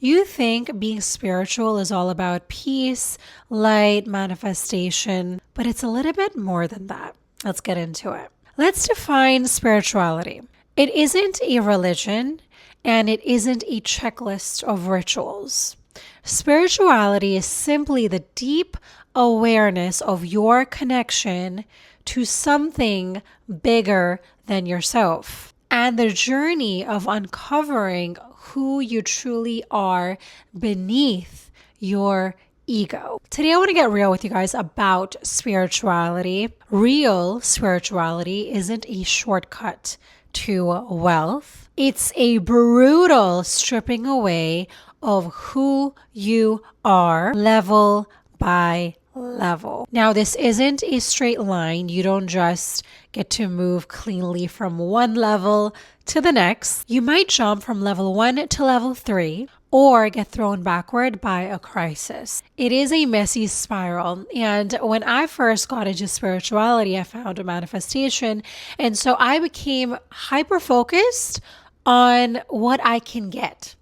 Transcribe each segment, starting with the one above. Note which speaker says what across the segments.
Speaker 1: You think being spiritual is all about peace, light, manifestation, but it's a little bit more than that. Let's get into it. Let's define spirituality. It isn't a religion and it isn't a checklist of rituals. Spirituality is simply the deep awareness of your connection to something bigger than yourself and the journey of uncovering who you truly are beneath your ego. Today, I want to get real with you guys about spirituality. Real spirituality isn't a shortcut to wealth, it's a brutal stripping away of who you are, level by level. Now, this isn't a straight line. You don't just get to move cleanly from one level to the next. You might jump from level 1 to level 3 or get thrown backward by a crisis. It is a messy spiral. And when I first got into spirituality, I found a manifestation. And so I became hyper focused on what I can get.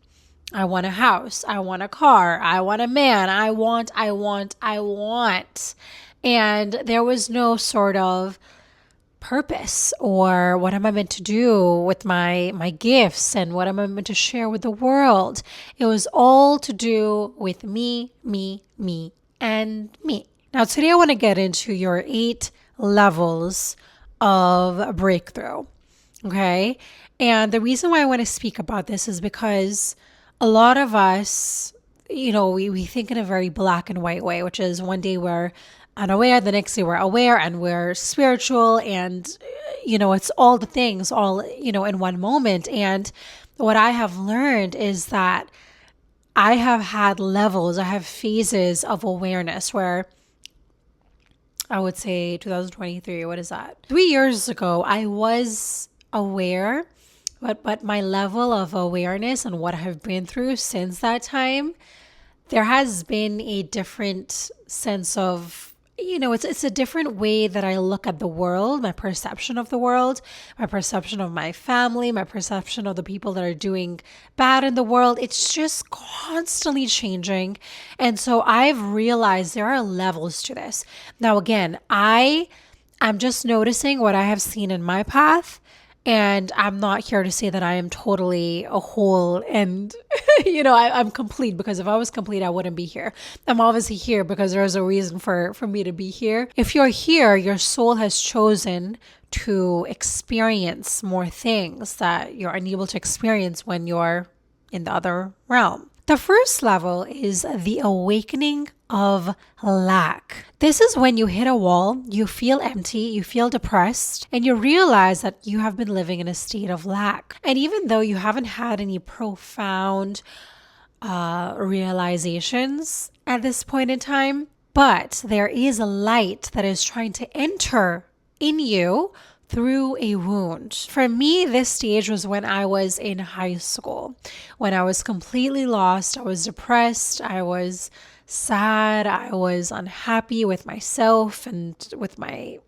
Speaker 1: I want a house. I want a car. I want a man. I want. And there was no sort of purpose or what am I meant to do with my gifts and what am I meant to share with the world. It was all to do with me, and me. Now, today I want to get into your 8 levels of breakthrough. Okay. And the reason why I want to speak about this is because a lot of us, we think in a very black and white way, which is one day we're unaware, the next day we're aware and we're spiritual and, it's all the things all, in one moment. And what I have learned is that I have had levels, I have phases of awareness where I would say 2023, what is that? 3 years ago, I was aware. But my level of awareness and what I've been through since that time, there has been a different sense of, it's a different way that I look at the world, my perception of the world, my perception of my family, my perception of the people that are doing bad in the world. It's just constantly changing. And so I've realized there are levels to this. Now, again, I'm just noticing what I have seen in my path. And I'm not here to say that I am totally a whole and, I'm complete, because if I was complete, I wouldn't be here. I'm obviously here because there's a reason for me to be here. If you're here, your soul has chosen to experience more things that you're unable to experience when you're in the other realm. The first level is the awakening of lack. This is when you hit a wall, you feel empty, you feel depressed, and you realize that you have been living in a state of lack. And even though you haven't had any profound realizations at this point in time, but there is a light that is trying to enter in you through a wound. For me, this stage was when I was in high school, when I was completely lost. I was depressed. I was sad. I was unhappy with myself and with my,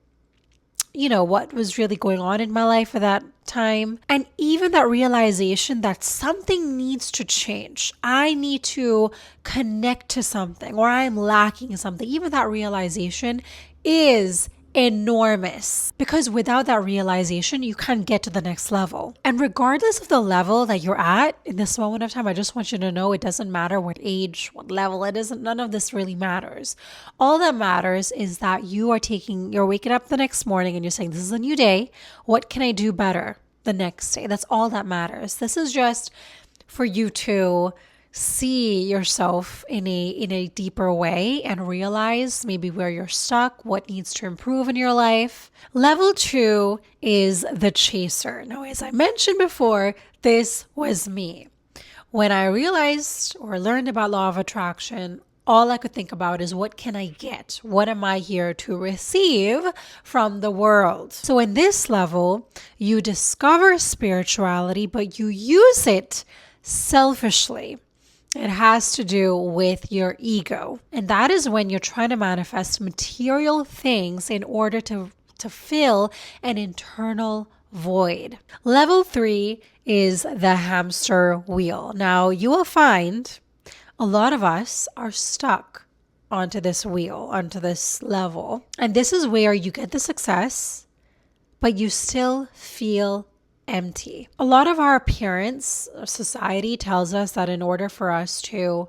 Speaker 1: what was really going on in my life at that time. And even that realization that something needs to change. I need to connect to something, or I'm lacking something. Even that realization is enormous, because without that realization, you can't get to the next level. And regardless of the level that you're at in this moment of time, I just want you to know it doesn't matter what age, what level it isn't. None of this really matters. All that matters is that you're waking up the next morning and you're saying, this is a new day. What can I do better the next day? That's all that matters. This is just for you to see yourself in a deeper way and realize maybe where you're stuck, what needs to improve in your life. Level 2 is the chaser. Now, as I mentioned before, this was me. When I realized or learned about law of attraction, all I could think about is, what can I get? What am I here to receive from the world? So in this level, you discover spirituality, but you use it selfishly. It has to do with your ego. And that is when you're trying to manifest material things in order to fill an internal void. Level 3 is the hamster wheel. Now, you will find a lot of us are stuck onto this wheel, onto this level. And this is where you get the success, but you still feel empty. A lot of our appearance, society tells us that in order for us to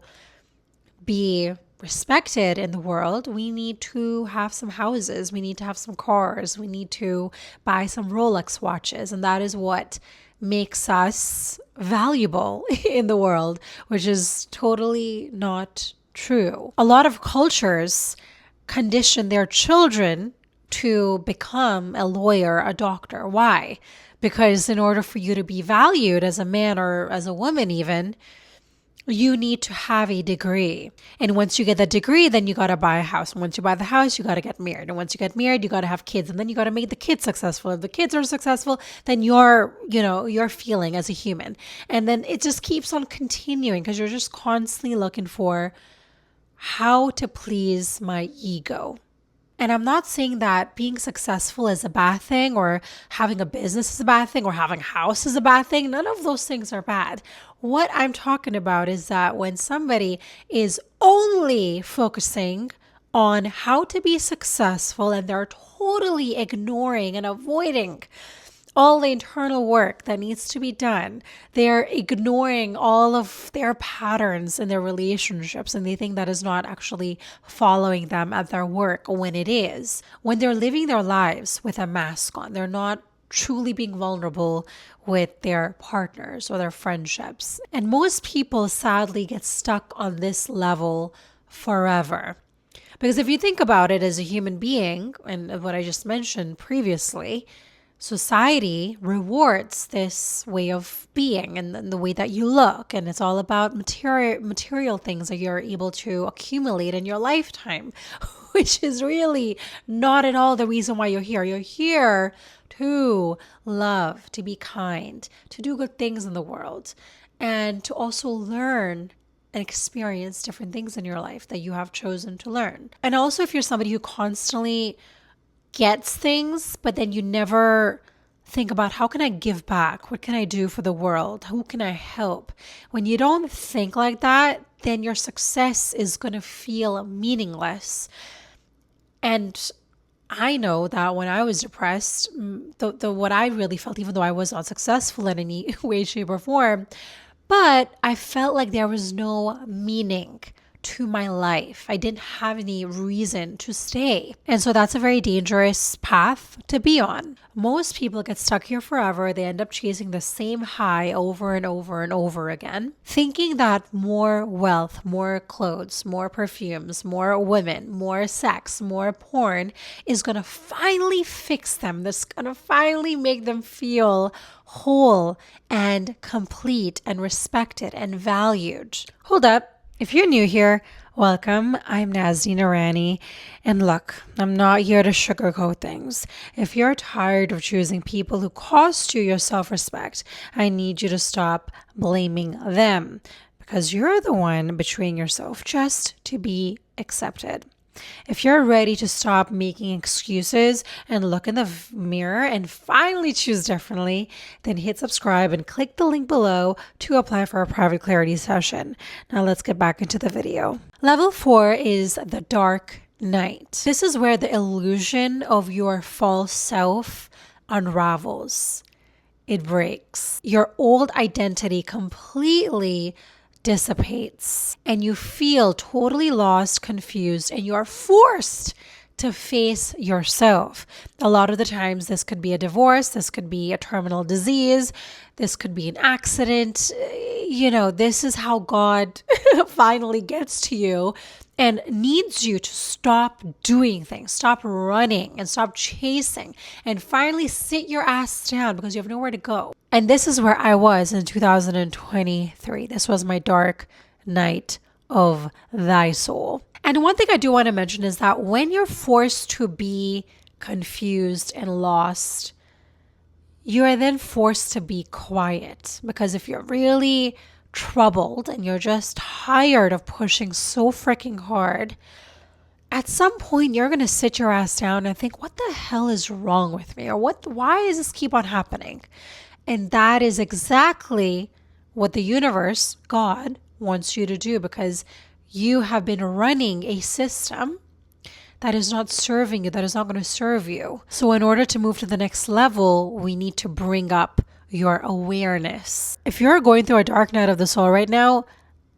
Speaker 1: be respected in the world, we need to have some houses, we need to have some cars, we need to buy some Rolex watches. And that is what makes us valuable in the world, which is totally not true. A lot of cultures condition their children to become a lawyer, a doctor. Why? Because in order for you to be valued as a man or as a woman even, you need to have a degree. And once you get the degree, then you got to buy a house. And once you buy the house, you got to get married. And once you get married, you got to have kids. And then you got to make the kids successful. If the kids are successful, then you're feeling as a human. And then it just keeps on continuing because you're just constantly looking for how to please my ego. And I'm not saying that being successful is a bad thing, or having a business is a bad thing, or having a house is a bad thing. None of those things are bad. What I'm talking about is that when somebody is only focusing on how to be successful and they're totally ignoring and avoiding all the internal work that needs to be done. They're ignoring all of their patterns in their relationships, and they think that is not actually following them at their work when it is. When they're living their lives with a mask on, they're not truly being vulnerable with their partners or their friendships. And most people sadly get stuck on this level forever. Because if you think about it as a human being, and what I just mentioned previously, society rewards this way of being and the way that you look. And it's all about material things that you're able to accumulate in your lifetime, which is really not at all the reason why you're here. You're here to love, to be kind, to do good things in the world, and to also learn and experience different things in your life that you have chosen to learn. And also, if you're somebody who constantly gets things, but then you never think about how can I give back? What can I do for the world? Who can I help? When you don't think like that, then your success is going to feel meaningless. And I know that when I was depressed, what I really felt, even though I was not successful in any way, shape, or form, but I felt like there was no meaning to my life. I didn't have any reason to stay. And so that's a very dangerous path to be on. Most people get stuck here forever. They end up chasing the same high over and over and over again, thinking that more wealth, more clothes, more perfumes, more women, more sex, more porn is going to finally fix them. This is going to finally make them feel whole and complete and respected and valued. Hold up. If you're new here, welcome. I'm Nazneen Irani. And look, I'm not here to sugarcoat things. If you're tired of choosing people who cost you your self-respect, I need you to stop blaming them, because you're the one betraying yourself just to be accepted. If you're ready to stop making excuses and look in the mirror and finally choose differently, then hit subscribe and click the link below to apply for a private clarity session. Now let's get back into the video. Level 4 is the dark night. This is where the illusion of your false self unravels. It breaks. Your old identity completely dissipates and you feel totally lost, confused, and you're forced to face yourself. A lot of the times this could be a divorce, this could be a terminal disease, this could be an accident. This is how God finally gets to you and needs you to stop doing things, stop running and stop chasing, and finally sit your ass down because you have nowhere to go. And this is where I was in 2023. This was my dark night of thy soul. And one thing I do want to mention is that when you're forced to be confused and lost, you are then forced to be quiet. Because if you're really troubled and you're just tired of pushing so freaking hard, at some point you're going to sit your ass down and think, what the hell is wrong with me? Or why does this keep on happening? And that is exactly what the universe, God, wants you to do, because you have been running a system that is not serving you, that is not going to serve you. So, in order to move to the next level, we need to bring up your awareness. If you're going through a dark night of the soul right now,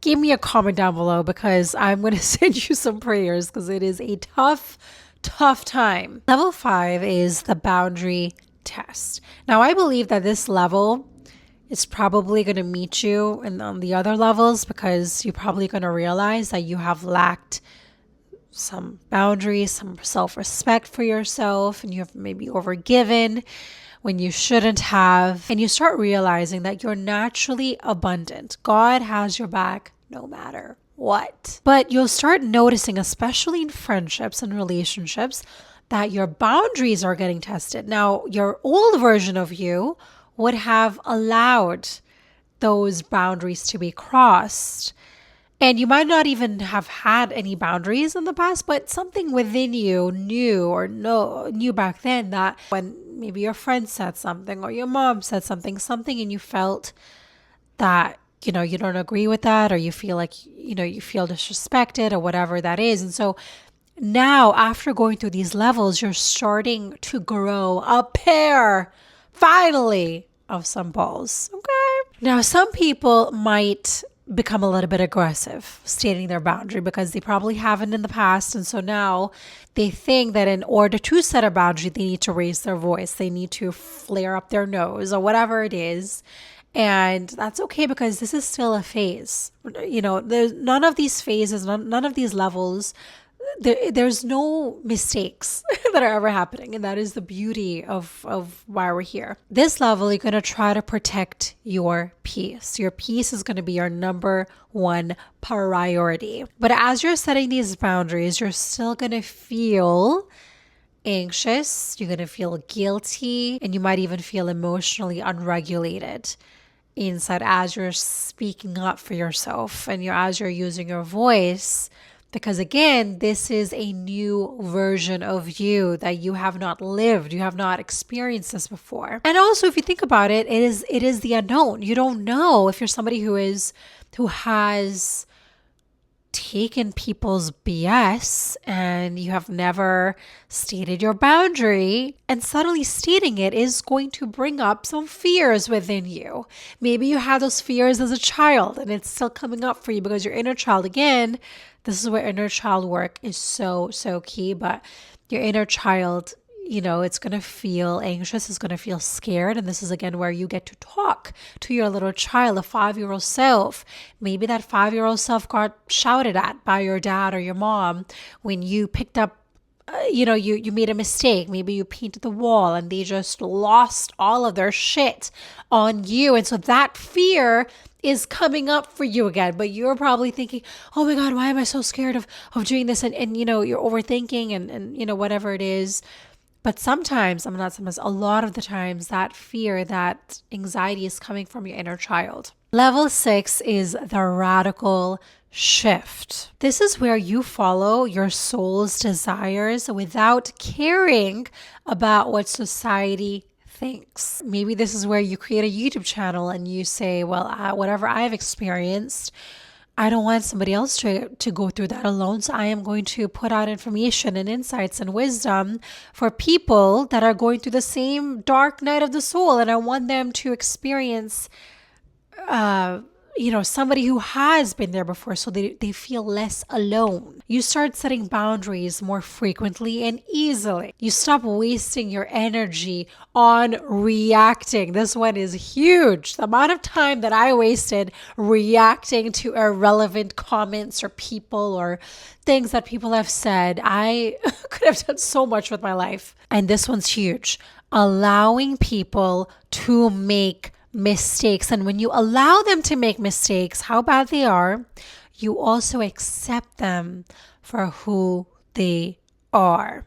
Speaker 1: give me a comment down below, because I'm going to send you some prayers, because it is a tough, tough time. Level 5 is the boundary test. Now, I believe that this level is probably going to meet you on the other levels, because you're probably going to realize that you have lacked some boundaries, some self-respect for yourself, and you have maybe overgiven when you shouldn't have. And you start realizing that you're naturally abundant. God has your back no matter what. But you'll start noticing, especially in friendships and relationships, that your boundaries are getting tested. Now, your old version of you would have allowed those boundaries to be crossed. And you might not even have had any boundaries in the past, but something within you knew back then that when maybe your friend said something or your mom said something, and you felt that, you don't agree with that, or you feel like, you feel disrespected or whatever that is. And so now, after going through these levels, you're starting to grow a pair, finally, of some balls. Okay. Now, some people might become a little bit aggressive stating their boundary because they probably haven't in the past. And so now they think that in order to set a boundary, they need to raise their voice. They need to flare up their nose or whatever it is. And that's okay, because this is still a phase. There's none of these phases, none of these levels. There's no mistakes that are ever happening. And that is the beauty of why we're here. This level, you're going to try to protect your peace. Your peace is going to be your number one priority. But as you're setting these boundaries, you're still going to feel anxious. You're going to feel guilty. And you might even feel emotionally unregulated inside as you're speaking up for yourself and as you're using your voice. Because again, this is a new version of you that you have not lived. You have not experienced this before. And also, if you think about it, it is the unknown. You don't know if you're somebody who has taken people's BS and you have never stated your boundary, and suddenly stating it is going to bring up some fears within you. Maybe you had those fears as a child and it's still coming up for you because your inner child, again, this is where inner child work is so, so key. But your inner child, it's going to feel anxious. It's going to feel scared. And this is, again, where you get to talk to your little child, a 5-year-old self. Maybe that 5-year-old self got shouted at by your dad or your mom when you picked up, you made a mistake. Maybe you painted the wall and they just lost all of their shit on you. And so that fear is coming up for you again, but you're probably thinking, oh my God, why am I so scared of doing this? And you're overthinking and whatever it is. But sometimes, a lot of the times, that fear, that anxiety is coming from your inner child. Level 6 is the radical shift. This is where you follow your soul's desires without caring about what society thinks. Maybe this is where you create a YouTube channel and you say, well, whatever I've experienced, I don't want somebody else to go through that alone. So I am going to put out information and insights and wisdom for people that are going through the same dark night of the soul. And I want them to experience, somebody who has been there before, so they feel less alone. You start setting boundaries more frequently and easily. You stop wasting your energy on reacting. This one is huge. The amount of time that I wasted reacting to irrelevant comments or people or things that people have said, I could have done so much with my life. And this one's huge. Allowing people to make mistakes. And when you allow them to make mistakes, how bad they are, you also accept them for who they are.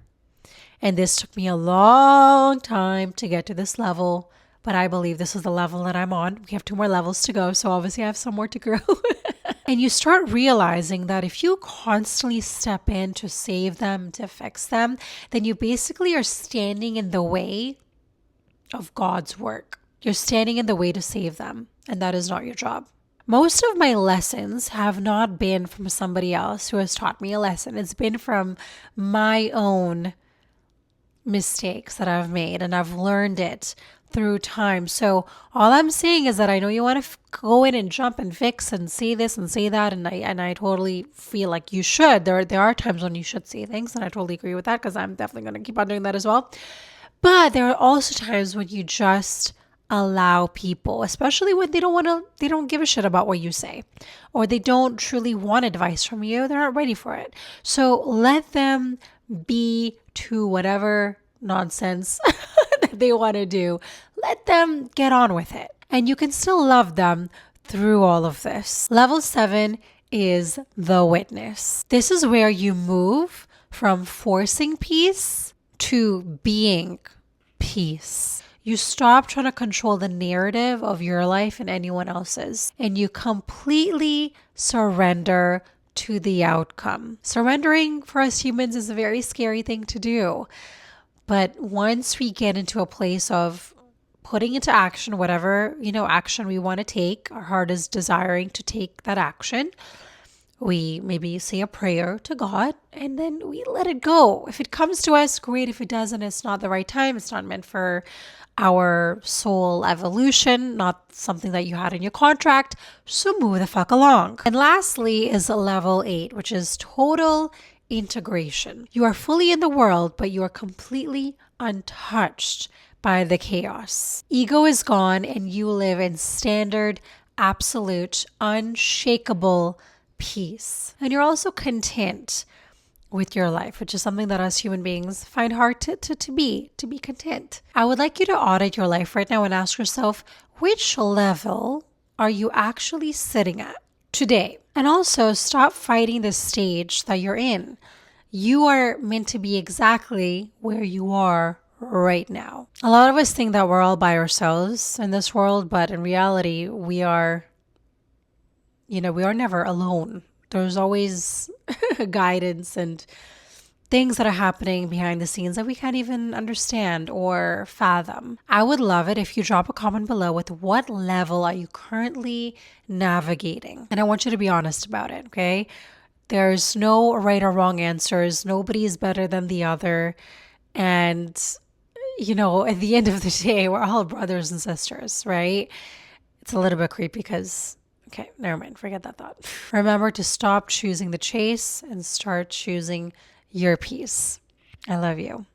Speaker 1: And this took me a long time to get to this level, but I believe this is the level that I'm on. We have 2 more levels to go, so obviously I have some more to grow. And you start realizing that if you constantly step in to save them, to fix them, then you basically are standing in the way of God's work. You're standing in the way to save them, and that is not your job. Most of my lessons have not been from somebody else who has taught me a lesson. It's been from my own mistakes that I've made, and I've learned it through time. So all I'm saying is that I know you want to go in and jump and fix and say this and say that, and I totally feel like you should. There are times when you should say things, and I totally agree with that because I'm definitely going to keep on doing that as well. But there are also times when you just allow people, especially when they don't give a shit about what you say, or they don't truly want advice from you. They're not ready for it. So let them be to whatever nonsense that they want to do. Let them get on with it. And you can still love them through all of this. Level 7 is the witness. This is where you move from forcing peace to being peace. You stop trying to control the narrative of your life and anyone else's, and you completely surrender to the outcome. Surrendering for us humans is a very scary thing to do. But once we get into a place of putting into action whatever, action we want to take, our heart is desiring to take that action, we maybe say a prayer to God and then we let it go. If it comes to us, great. If it doesn't, it's not the right time. It's not meant for our soul evolution, not something that you had in your contract. So move the fuck along. And lastly is level 8, which is total integration. You are fully in the world, but you are completely untouched by the chaos. Ego is gone and you live in standard, absolute, unshakable peace. And you're also content with your life, which is something that us human beings find hard to be content. I would like you to audit your life right now and ask yourself, which level are you actually sitting at today? And also stop fighting the stage that you're in. You are meant to be exactly where you are right now. A lot of us think that we're all by ourselves in this world, but in reality, we are never alone. There's always guidance and things that are happening behind the scenes that we can't even understand or fathom. I would love it if you drop a comment below with what level are you currently navigating. And I want you to be honest about it, okay? There's no right or wrong answers. Nobody is better than the other. And, at the end of the day, we're all brothers and sisters, right? It's a little bit creepy because... Okay, never mind. Forget that thought. Remember to stop choosing the chase and start choosing your peace. I love you.